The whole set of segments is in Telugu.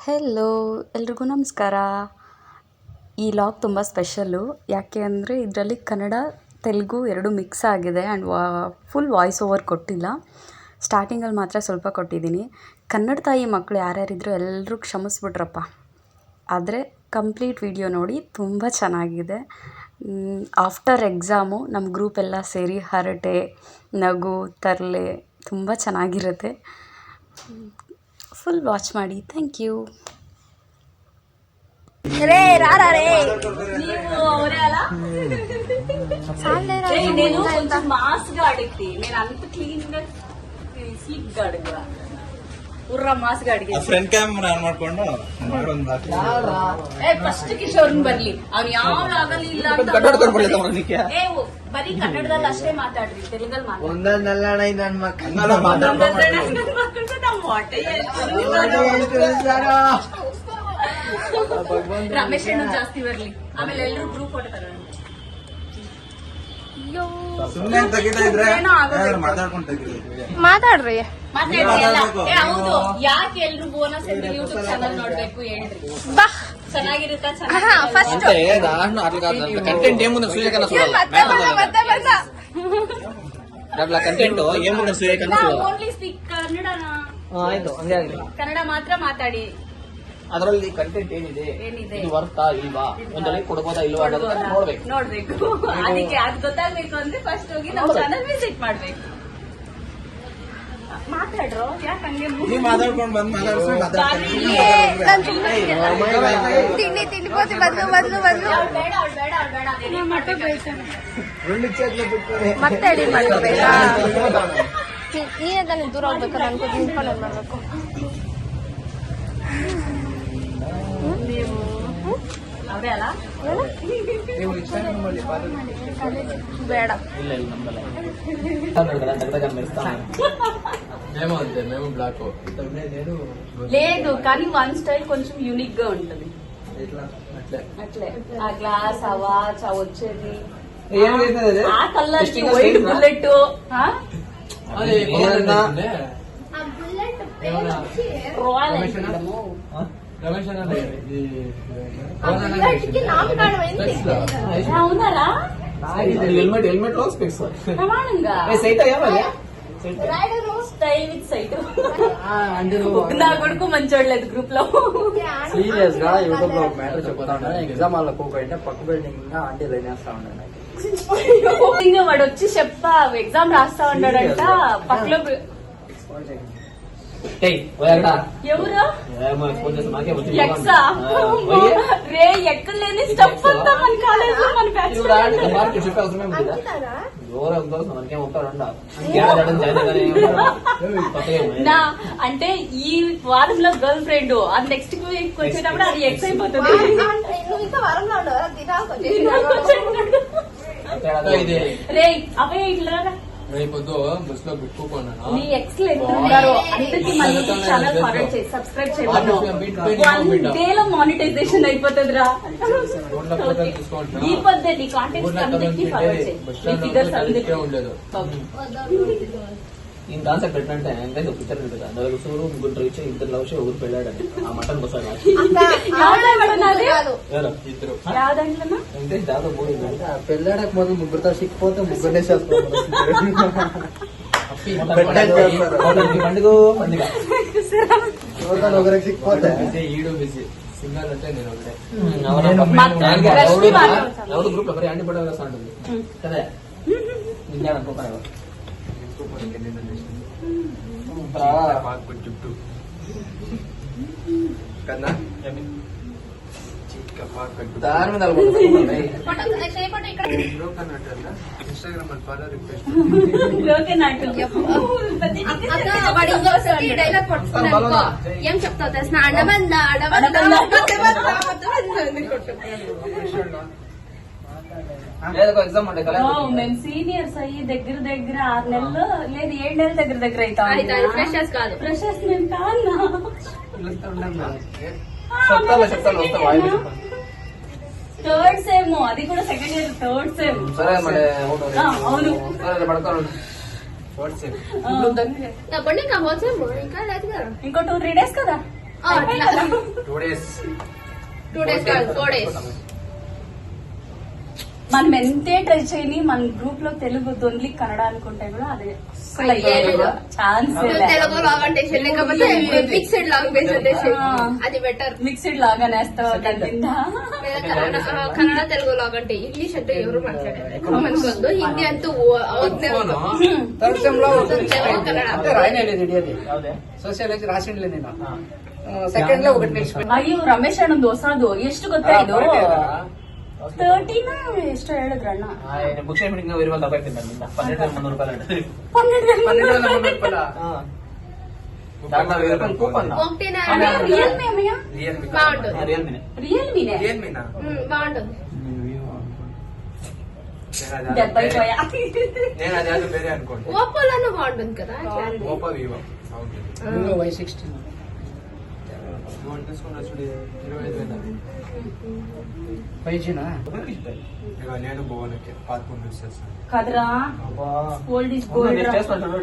ಹೆಲೋ ಎಲ್ರಿಗೂ ನಮಸ್ಕಾರ. ಈ ಲಾಗ್ ತುಂಬ ಸ್ಪೆಷಲ್ಲು. ಯಾಕೆ ಅಂದರೆ ಇದರಲ್ಲಿ ಕನ್ನಡ ತೆಲುಗು ಎರಡು ಮಿಕ್ಸ್ ಆಗಿದೆ ಆ್ಯಂಡ್ ಫುಲ್ ವಾಯ್ಸ್ ಓವರ್ ಕೊಟ್ಟಿಲ್ಲ. ಸ್ಟಾರ್ಟಿಂಗಲ್ಲಿ ಮಾತ್ರ ಸ್ವಲ್ಪ ಕೊಟ್ಟಿದ್ದೀನಿ. ಕನ್ನಡ ತಾಯಿ ಮಕ್ಕಳು ಯಾರ್ಯಾರಿದ್ರು ಎಲ್ಲರೂ ಕ್ಷಮಿಸ್ಬಿಟ್ರಪ್ಪ. ಆದರೆ ಕಂಪ್ಲೀಟ್ ವಿಡಿಯೋ ನೋಡಿ, ತುಂಬ ಚೆನ್ನಾಗಿದೆ. ಆಫ್ಟರ್ ಎಕ್ಸಾಮು ನಮ್ಮ ಗ್ರೂಪ್ ಎಲ್ಲ ಸೇರಿ ಹರಟೆ, ನಗು, ತರಲೆ ತುಂಬ ಚೆನ್ನಾಗಿರುತ್ತೆ. ಫುಲ್ ವಾಚ್ ಮಾಡಿ. Thank you. Front camera on ಮಾಡ್ಕೊಂಡು ಫಸ್ಟ್ ಕಿಶೋರ್ನ್ ಬರ್ಲಿ. ಅವ್ನು ಯಾವ ಆಗಲಿ ಇಲ್ಲ ಬರೀ ಕನ್ನಡದಲ್ಲಿ ಅಷ್ಟೇ ಮಾತಾಡ್ರಿ, ತೆಲುಗಲ್ಲಿ ರಮೇಶ್ ಅಣ್ಣ ಜಾಸ್ತಿ ಬರ್ಲಿ. ಆಮೇಲೆ ಎಲ್ಲರೂ ಗ್ರೂಪ್ ಫೋಟೋ ತಗೋಣ. ಸುಮ್ಮನೆ ತೆಗಿತಾ ಇದ್ರೆ ಮಾತಾಡ್ಕೊಂಡು ತೆಗಿರಿ. ಮಾತಾಡ್ರಿ. ಹೌದು, ಯಾಕೆ ಎಲ್ರು ಬೋನಸ್ ಅಂತ ಯೂಟ್ಯೂಬ್ ಚಾನಲ್ ನೋಡ್ಬೇಕು ಹೇಳ್ರಿ. ಚೆನ್ನಾಗಿರುತ್ತಾ? ఫస్ట్ కంటెంట్ ఏముంది సూర్యకన్నా కంటెంట్ ఏముంది సూర్యకన్నా ಓನ್ಲಿ ಸ್ಪೀಕ್ ಕನ್ನಡನಾ? ಆಯ್ತು, ಹಂಗೆ ಆಗಲಿ. ಕನ್ನಡ ಮಾತ್ರ ಮಾತಾಡಿ. ಅದರಲ್ಲಿ ಕಂಟೆಂಟ್ ಏನಿದೆ, ಇದು ವರ್ತಾ ಇಲ್ವಾ, ಒಂದು ಲೈಕ್ ಕೊಡ್ಬೋದಾ ಇಲ್ವಾ ನೋಡ್ಬೇಕು. ಅದಕ್ಕೆ ಅದು ಗೊತ್ತಾಗ್ಬೇಕು ಅಂದ್ರೆ ಫಸ್ಟ್ ಹೋಗಿ ನಮ್ಮ ಚಾನಲ್ ವಿಸಿಟ್ ಮಾಡ್ಬೇಕು. ಮಾತಾಡ್ರೋ, ಯಾಕೆ ಹಂಗೆ ಮಾತಾಡ್ಕೊಂಡು ಬಂದ್ ತಿಂಡಿ ತಿನ್ಕೋತಿ ಬಂದು ಬಂದು ಬಂದು ಬೇಡ ಮತ್ತೆ ಅಡಿ ಮಾಡ್ಬೇಕಾ? ನೀನೇ ತಾನೇ ದೂರ ಹೋಗ್ಬೇಕು. ಅನ್ಕೋ ನಿಂತ್ಕೊಂಡು ಏನ್ ಮಾಡ್ಬೇಕು? ಅವರೇ ಅಲ್ಲ ಬೇಡ. లేదు, కానీ వన్ స్టైల్ కొంచెం యూనిక్ గా ఉంటది. అట్లే ఆ గ్లాస్ అవాచ్ వచ్చేది, ఆ కలర్ వైట్ బుల్లెట్. రాయల్ అవునారా? హెల్మెట్ లో స్పెక్స్ ప్రమాణంగా స్టైల్ విత్ సైట్. నా కొడుకు మంచోడలేదు గ్రూప్ లో. సీరియస్ గా యూట్యూబ్ లో మ్యాటర్ చెప్తా ఉంటాను. ఎగ్జామ్ వాళ్ళ పోకంటే పక్క బిల్డింగ్ ఆంటీ లైనేస్తా ఉంటాను. వాడు వచ్చి చెప్తా ఎగ్జామ్ రాస్తా ఉన్నాడంట పక్కలో. ఎవరు ఎక్సా? రే ఎక్కలేని స్టెప్ అంతా మన కాలేజ్ మన బ్యాచ్. నా అంటే ఈ వారంలో గర్ల్ ఫ్రెండ్, అది నెక్స్ట్ వీక్ వచ్చేటప్పుడు అది ఎక్స్ అయిపోతుంది. రే అవే ఇట్లా రేపొద్దు బస్ లో పెట్టుకోకున్నాను. నీ ఎక్స్ ఎంత ఉన్నారో అందరికి మళ్ళీ ఛానల్ ఫార్వర్డ్ చేసి సబ్స్క్రైబ్ చేయమను. 1 డే లో మానిటైజేషన్ అయిపోతుందిరా. ఈ పద్ధతి కాంటెంట్స్ అందరికి ఫార్వర్డ్ చేయి. ఈ ఫిగర్స్ అందరికి ఉండదు. నేను కాన్సెప్ట్ పెట్టినంటే అంటే పిక్చర్ ఉంటుంది. అందులో సూరు ముగ్గురు ఇచ్చి ఇద్దరు లవ్ ఊరు పెళ్ళాడని ఆ మటన్ కోసం పెళ్ళాడక ముందు ముగ్గురుతో సిక్కిపోతే ముగ్గురునే పండుగ ఒకరికి సిక్కిపోతే ఈడు బిజీ సింగల్ అంటే నేను ఒకటే. ఎవరు గ్రూప్ ఎవరు అండి పడ ఉంటుంది కదా. విజ్ఞానం అనుకోకుండా చుట్టూ కన్నా దాని మీద ఇన్స్టాగ్రామ్ అని ఫాలో రిక్వెస్ట్ ఏం చెప్తావు తెలిసిన అడబంద ఎగ్జామ్ ఉండే కదా. మేము సీనియర్స్ అయ్యి దగ్గర 6 నెలలు లేదు 7 నెలల దగ్గర అవుతాం. ఫ్రెషర్స్ కాదు, ఫ్రెషర్స్ మేము కాదు. థర్డ్ సేమ్, అది కూడా సెకండ్ ఇయర్ థర్డ్ సేమ్. సరే మరి అవును ఫోర్త్ సేమ్ ఇంకో 2-3 days కదా. 2 days. 2 days కాదు 4 days. మనం ఎంతే ట్రై చేయని మన గ్రూప్ లో తెలుగు దొండ్లి కన్నడ అనుకుంటే కూడా అది అసలు ఛాన్స్ తెలుగు లాగంటేషన్ లేకపోతే మిక్స్డ్ లాంగ్వేజ్ అది బెటర్. మిక్స్డ్ లాగా నేస్తావు దాని కింద. కన్నడ తెలుగు లాగంటే ఇంగ్లీష్ అంటే ఎవరు మాట్లాడారు మనకొద్దు. హిందీ ಅಂತೂ థర్డ్ సెమ్ లో కన్నడ అంటే రాయలేదు ఇది ಸೋಷಿಯಾಲಜಿ ರಾಸಿಡ್ಲೆ ನೀನು ಸೆಕೆಂಡ್ లో ఒకటి నేర్చుకున్నా. ಅಯ್ಯೋ ರಮೇಶ್ ಅಣ್ಣಂದು ಹೊಸದು ಎಷ್ಟು ಗೊತ್ತಾಯ್ತು 13 ಎಷ್ಟು ಹೇಳಿದ್ರಣ್ಣ. ಬುಕ್ ಶೇರ್ ಮೀಟಿಂಗ್ ಇರುವಲ್ಲ ತಗೋತೀನಿ ನಿಮ್ಮಿಂದ 12,300 ರೂಪಾಯಿ ಅಂತ 12,300 దాంట్లో కూపన్ రియల్మీ అమ్మయ్య బాగుంటుంది. రియల్మీనే రియల్మీనా? బాగుంటుంది. 70 పోయా. నేను అది వేరే అనుకోండి. ఓపోలోనూ బాగుంటుంది కదా. ఓపో వివో వివో Y16 నువ్వు తీసుకున్న చూడు 25,000. 5G నా ఇక నేను భువనకి 11 యూస్ చేస్తాను. కదరా ఓల్డ్ ఇస్ గోల్డ్. వేస్తుందంట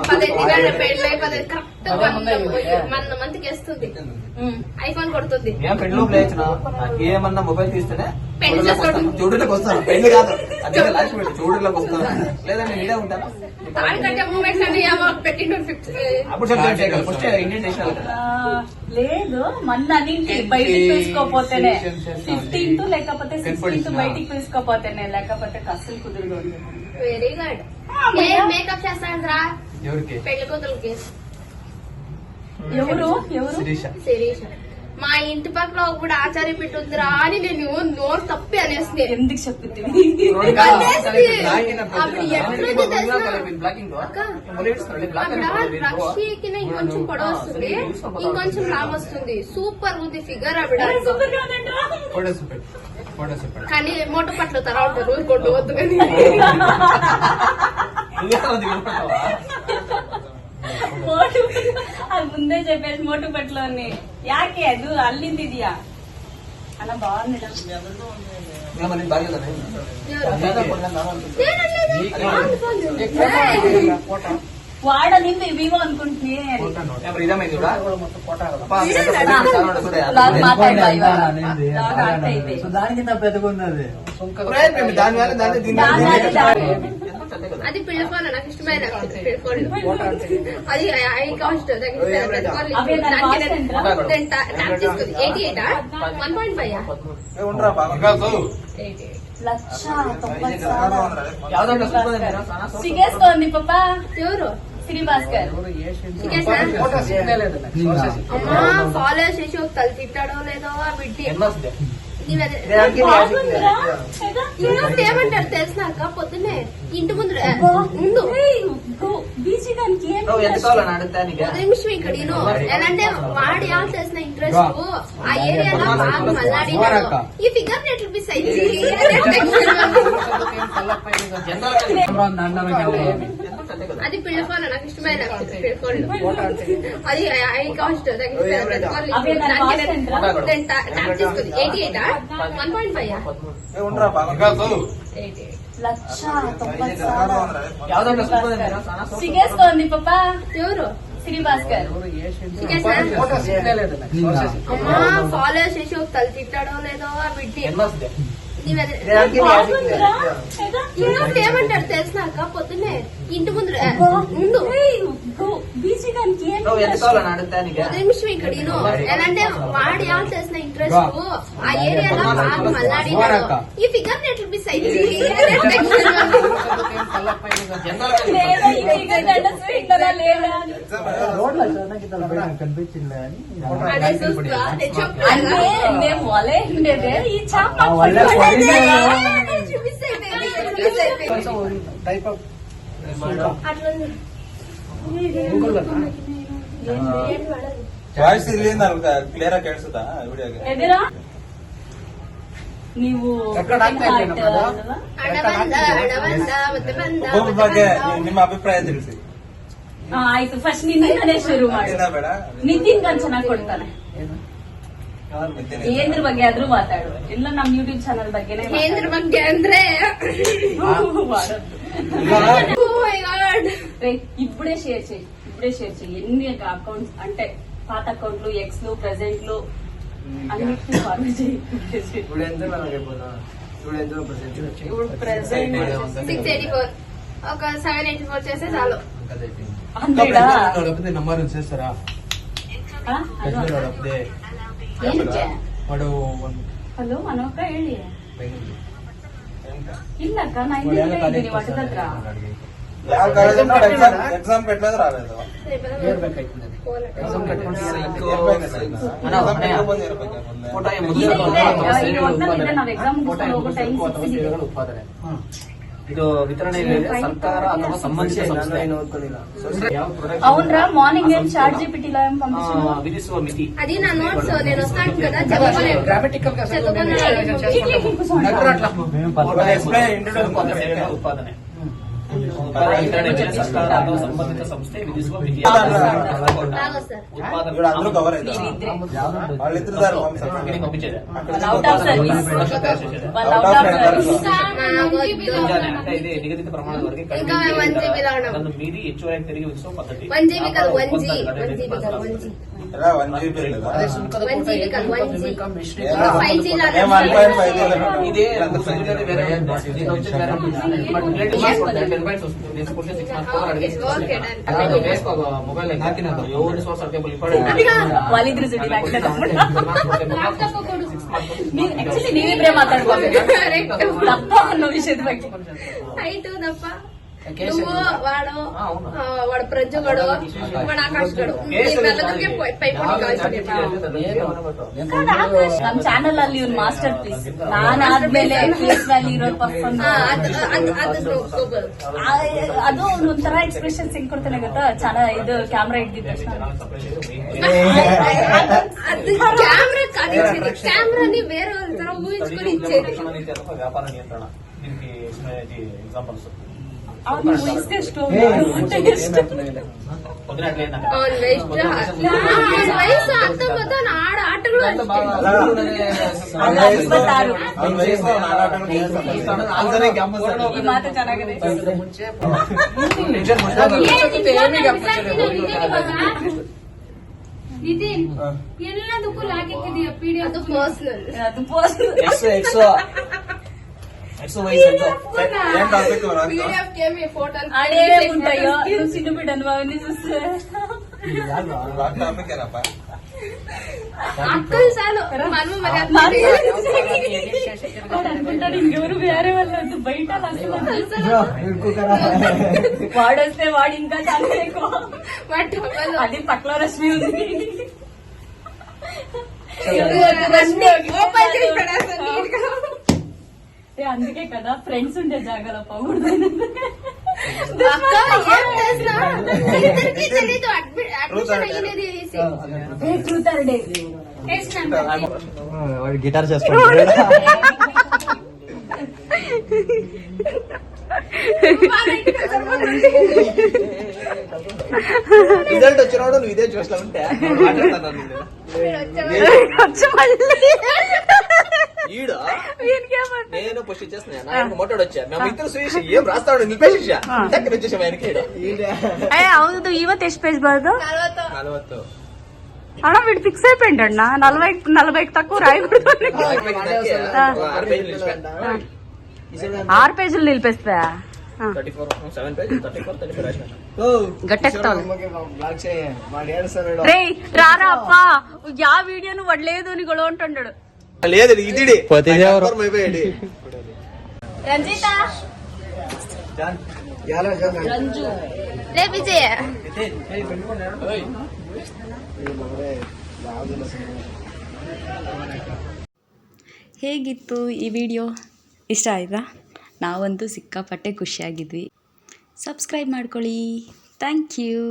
10 పెళ్ళై 10 కరెక్ట్ 1 మంత్ కి వేస్తుంది. ఐఫోన్ కొడుతుంది. నేను పెళ్లి లోపల వేసిన నాకేమన్నా మొబైల్ తీస్తేనే పెళ్లి చేసుకోవడం. చూడలోకి వస్తాను. పెళ్లి కాదు అదే లాస్ట్ పెట్టి చూడలోకి వస్తాను. లేదా నేను ఇదే ఉంటాను. తాడి కట్టే మూమెంట్స్ అంటే ఏమో పెట్టిండు 50. అప్పుడు చెప్తాను ఫస్ట్ ఇండియన్ నేషనల్ లేదు మొన్న అన్నింటి బయటికి తీసుకోపోతేనే 15th లేకపోతే 16th బయటికి తీసుకోపోతేనే లేకపోతే అస్సలు కుదురుగా ఉంది. Very good. మేకప్ చేస్తాంద్రా ఎవరికి? పెళ్లి కూతురుకి ఎవరు శిరీష. శిరీష. మా ఇంటి పక్కన ఒకప్పుడు ఆచార్య పెట్టుందిరా అని నేను నోరు తప్పి అనేసి ఎందుకు చెప్తుంది. అప్పుడు ఎట్లుంది తెలుసా అక్క? అక్కడ రక్షీకి ఇంకొంచెం పొడవు వస్తుంది, ఇంకొంచెం లామ్ వస్తుంది. సూపర్ ఉంది ఫిగర్ ఆవిడ. ఫోటోస్ పెట్టు. ఫోటోస్ పెట్టు. కానీ మోటు పట్ల తరా ఉంటారు కొట్టు వద్దు కానీ. మోటు అది ముందే చెప్పేసి మోటు పట్లోని యాకే ಅದು ಅಲ್ಲಿಂದಿದ್ಯಾ ಅಲ್ಲ ಬಾగుంది. వాడనింది వివో అనుకుంటున్నా. దానికింత పెద్దగా ఉన్నది. అది పిల్లకోన నాకు ఇష్టమైన పిల్లకోళ్ళు. అది ఐ కాస్ట్ తీసుకుంది 88 1,90,000 సిగేస్తోంది పాప. ఎవరు? శ్రీ భాస్కర్. ఫాలో చేసి ఒక తల తిట్టాడో లేదో బిడ్డి. ఏమంటారు తెలిసినాక పొద్దున్నే ఇంటి ముందు బీసీ దానికి నిమిషం ఇక్కడ ఎలా అంటే వాడి చేసిన ఇంట్రెస్ట్ ఆ ఏరియాలో బాగా మల్లాడినాడు. ఈ ఫిగర్ ఎట్లా మిస్ అయింది. అది పిల్లకోన నాకు ఇష్టమైన పిల్లకోళ్ళు. అది ఐ కాస్ట్ తీసుకుంది 88 1,90,000 సిగేస్తోంది పాప. ఎవరు? శ్రీ భాస్కర్. ఫాలో చేసి ఒక తల తిట్టాడో లేదో బిడ్డి. ఏమంటారు తెలిసినాక పొద్దున్నే ఇంటి ముందు బీసీ దానికి నిమిషం ఇక్కడ ఎలా అంటే వాడి చేసిన ఇంట్రెస్ట్ ఆ ఏరియాలో బాగా మల్లాడినాడు. ఈ ఫిగర్ ఎట్లా మిస్ అయింది. కనిపించింది అదే చూస్తా అంటే మేము వలే ఉండేదే ఈ చాప ಟೈಪ್ ಆಫ್ ವಾಯ್ಸ್ ಇಲ್ಲಿ ಕ್ಲಿಯರ್ ಆಗಿ ಕೇಳಿಸುತ್ತಾ ವಿಡಿಯೋಗೆ? ಎದುರಾ ನೀವು ಒಬ್ಬೊಬ್ಬರ ಬಗ್ಗೆ ನಿಮ್ಮ ಅಭಿಪ್ರಾಯ ತಿಳಿಸಿ. ಆಯ್ತು ಫಸ್ಟ್ ನಿನ್ನಿಂದನೇ ಶುರು ಮಾಡಿ. ದಿನ ಬೇಡ, ನಿತಿನ್ ಗಂಚ ಚೆನ್ನಾಗಿ ಕೊಡ್ತಾನೆ. ಏನ್ರ ಬಗ್ಗೆ ಆದ್ರೂ ಮಾತಾಡು. ಇಲ್ಲ ನಮ್ ಯೂಟ್ಯೂಬ್ ಚಾನಲ್ ಬಗ್ಗೆನೇ ಕೇಂದ್ರ ಬಗ್ಗೆ ಅಂದ್ರೆ ఇప్పుడే షేర్ చేయి ఎన్ని అకౌంట్స్ అంటే పాత అకౌంట్లు, ఎక్స్లు, ప్రెసెంట్లు అన్నిటిని ఫాలో చేయి. ఇప్పుడు ఎంత మనకి ఇప్పుడు ఎంత ఇప్పుడు ప్రెసెంట్ 684 ఒక 784 చేస్తే చాలు. హండ్రెడా ನಂಬರ್ ಸೇರ್ತಾರ వాడు ಹಲೋ ಅನೋಕ ಹೇಳಿ ಇಲ್ಲಕ್ಕ ನಾ ಇದ್ದೀನಿ ಒಟ್ಟದತ್ರ ಯಾವ ಕಾಲೇಜ್ ಎಕ್ಸಾಮ್ ಕಟ್ಟలేదు రాలేదు ನಾವ್ ಎಕ್ಸಾಮ್ ಹೋಗೋ ಟೈಮ್ ಉತ್ಪಾದನೆ ಇದು ವಿತರಣೆ ಸರ್ಕಾರ ಅಥವಾ ಸಂಬಂಧಿತ ಸಂಸ್ಥೆ అవునరా మార్నింగ్ ఏం చాట్ జీపీటీ లా ఏం పంపించాను విధిಸುವ ಮಿತಿ. అది నా నోట్స్ నేను వస్తాను కదా చదువుకోలేదు. ಗ್ರಾಮೆಟಿಕಲ್ ಉತ್ಪಾದನೆ ವಿತರಣೆ ಮೇಲೆ ಸರ್ಕಾರ ಅಥವಾ ಸಂಬಂಧಿತ ಸಂಸ್ಥೆ ವಿಧಿಸುವ ಮಿತಿ. బాగా సార్ ఇక్కడ అందరూ కవర్ అవుతారు వాళ్ళిద్దరు దారి పంపించేది out of service out of service అంటే ఇది నిಗದಿತ ಪ್ರಮಾಣದ ವರೆಗೆ ఇంకా 1 GB లో ఉన్నాం. ಅದನ್ನು ಮೀರಿ ಹೆಚ್ಚುವರಿ ತೆರಿಗೆ ವಿಧಿಸುವ ಪದ್ಧತಿ. 1 GB ಕಾదు 1 GB 1 GB ಕಾదు 1 GB ఎలా 1 GB లేదా 1 GB ಕಾదు 1 GB 5 G లా ఏ 1.5 ఇదే ఫెసిలిటీ వేరే దీని వచ్చి వేరే బట్ రేట్ ಮಾಡ್ಕೊಡ್ತಾರೆ 10 ಪಾಯಿಂಟ್ಸ್ వస్తుంది దీనికి ಕೊಟ್ಟೆ 6 మార్క్స్ కవర్ అడిగి ఓకే డన్. ಅದು ಬೇಸ್ಕೋ ಮೊಬೈಲ್ ಹಾಕಿನದು ఎవరి సోర్స్ అర్కేబుల్ ఇప్పడే వాళ్ళిద్దరు ಜೊತೆ ಲ್ಯಾಪ್ಟಾಪ್ ಕೊಡು. ಆಕ್ಚುಲಿ ನೀವಿಬ್ರೆ ಮಾತಾಡ್ಬೋದು ತಪ್ಪ ಅನ್ನೋ ವಿಷಯದ ಬಗ್ಗೆ హైట్ దప్ప నువ్వు వాడు వాడు ప్రజ్జుగడు వాడు ఆకాష్ గడు నలుగురికి పైపోటీ ನಮ್ ಚಾನಲ್ ಅಲ್ಲಿ ಇವ್ನು ಮಾಸ್ಟರ್ ಪೀಸ್ ನಾನಾದ್ಮೇಲೆ ಫೇಸ್ ವ್ಯಾಲ್ಯೂ ಇರೋ ಪರ್ಸನ್ ಅದು ಒಂಥರ ಎಕ್ಸ್ಪ್ರೆಷನ್ಸ್ ಹೆಂಗ್ ಕೊಡ್ತಾನೆ ಗೊತ್ತಾ ಚೆನ್ನಾಗಿ ಇದು ಕ್ಯಾಮ್ರಾ ಹಿಡಿದಿದ್ದ ತಕ್ಷಣ కెమెరా కాదు కెమెరాని వేరే వాళ్ళ ತರ ఊహించుకొని ఇచ్చేది. వ్యాపార నియంత్రణ దీనికి ఎగ్జాంపుల్స్ ಅವ್ನು ಊಹಿಸ್ದೆ ಎಷ್ಟು వదినట్లేదు అవును వేస్ట్ వయసు అంత మొత్తం ఆడ ఆటలు ಅಲ್ಲ 26 ಈ ಮಾತು ಚೆನ್ನಾಗಿದೆ ನಿತಿನ್ ಎಲ್ಲದಕ್ಕೂ ಲಾಗಿಕ್ಕಿದೆಯ PDF ಅದು ಪರ್ಸನಲ್ ಅದು ಪೋಸ್ಟ್ ఏం టాపిక్ PDF కేమి ఫోటోలు ఆడే ఉంటాయో నువ్వు చిన్న బిడ్డను అవన్నీ చూస్తే టాపిక్ ఏనప్ప అక్కలు చాలు మనము మరి అనుకుంటాడు ఇంకెవరు వేరే వాళ్ళు బయట వాడొస్తే వాడు ఇంకా చాలా ఎక్కువ అది పట్ల రశ్మి ఉంది అందుకే కదా ఫ్రెండ్స్ ఉండే జాగాలో పోకూడదు ట్రూత్ ఆర్ డే గిటార్ చేసుకుంటారు రిజల్ట్ వచ్చినప్పుడు నువ్వు ఇదే చూస్తా ఉంటే ఈడు నేను పుష్టి చేస్తున్నాను ఆయన మొట్టోడు వచ్చా మేము ఇద్దరు సురేష్ ఏం రాస్తాడు నిలిపేసి దగ్గర వచ్చేసాం ఆయనకి ಹೌದು ಇವತ್ತು ಎಷ್ಟು ಪೇಜ್ ಬರೋದು 40 ಅಣ್ಣ వీడు ఫిక్స్ అయిపోయింది అಣ್ಣ 40కి తక్కువ రాయకూడదు 6 పేజీలు నిలిపేస్తా 7 పేజ్ 34 రాసిన గట్టెక్తావు రే రారా అప్ప యా వీడియోను వడలేదు అని గొడవ అంటున్నాడు లేదు ఇది రంజిత రంజు రే విజయ ಹೇಗಿತ್ತು ಈ ವಿಡಿಯೋ ಇಷ್ಟ ಆಯಿತಾ? ನಾವಂತೂ ಸಿಕ್ಕಾಪಟ್ಟೆ ಖುಷಿಯಾಗಿದ್ವಿ. ಸಬ್ಸ್ಕ್ರೈಬ್ ಮಾಡ್ಕೊಳ್ಳಿ. Thank you.